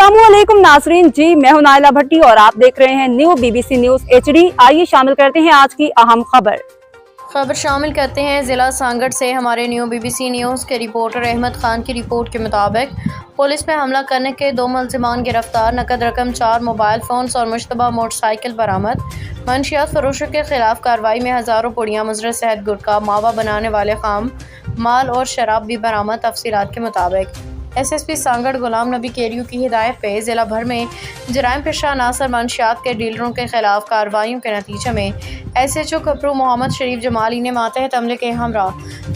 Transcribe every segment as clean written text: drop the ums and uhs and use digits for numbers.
अस्सलामुअलैकुम नाजरीन जी, मैं हूं नाइला भट्टी और आप देख रहे हैं न्यू BBC न्यूज HD। आइए शामिल करते हैं आज की अहम खबर शामिल करते हैं जिला सांगड़ से हमारे न्यू BBC न्यूज़ के रिपोर्टर अहमद खान की रिपोर्ट के मुताबिक पुलिस पे हमला करने के 2 मुलजिमान गिरफ्तार, नकद रकम 4 मोबाइल फ़ोन्स और मुश्तबा मोटरसाइकिल बरामद। मंशियात फरोशों के खिलाफ कार्रवाई में हज़ारों पुड़ियाँ मुजरे सेहत गुटखा, मावा बनाने वाले खाम माल और शराब भी बरामद। तफसीलात के मुताबिक SSP सांगड़ गुलाम नबी केरियो की हिदायत पे ज़िला भर में जराइम पेशा नासर मंशियात के डीलरों के खिलाफ कार्रवाइयों के नतीजे में SHO कपरू मोहम्मद शरीफ जमाली ने मातहत अमले के हमरा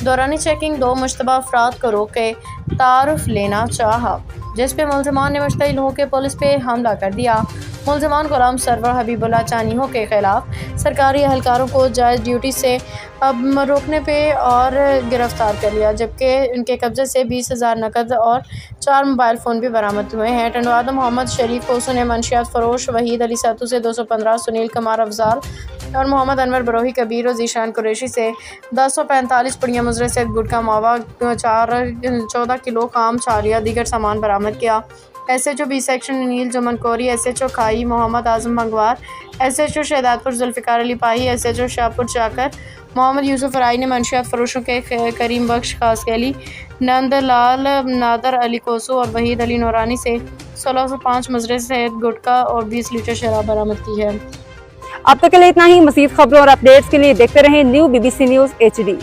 दौरानी चेकिंग 2 मुश्तबा अफराद को रोक के तारुफ लेना चाहा, जिस पे मुलजमान ने मुश्तइल होकर पुलिस पे हमला कर दिया। मुलजमान गुलाम सरवर हबीबुल्लाह चानीहो के खिलाफ सरकारी एहलकारों को जायज़ ड्यूटी से रोकने पे और गिरफ्तार कर लिया, जबकि उनके कब्जे से 20,000 नकद और 4 मोबाइल फ़ोन भी बरामद हुए हैं। टंडवादा मोहम्मद शरीफ को उसने मंशियात फरोश वहीद अली सतू से 215, सुनील कुमार अफजाल और मोहम्मद अनवर बरोही कबीर और जीशान कुरैशी से 1045 पुड़ियाँ मुजरे से गुटखा, मावा 14 किलो खाम छालिया दीगर सामान बरामद किया। SHO बी सेक्शन नील जुमन कोरी, SHO खाई मोहम्मद आजम भंगवार, SHO शहदादपुर जुल्फ़िकार अली पाही, SHO शाहपुर चाकर मोहम्मद यूसुफ राय ने मंशियात फरोशों के करीम बख्श खास अली, नंदलाल नादर अली कोसो और वहीद अली नौरानी से 1605 मुजरे सेहत गुटखा और 20 लीटर शराब बरामद की है। अब तक के लिए इतना ही। मज़ीद खबरों और अपडेट्स के लिए देखते रहें न्यू BBC न्यूज HD।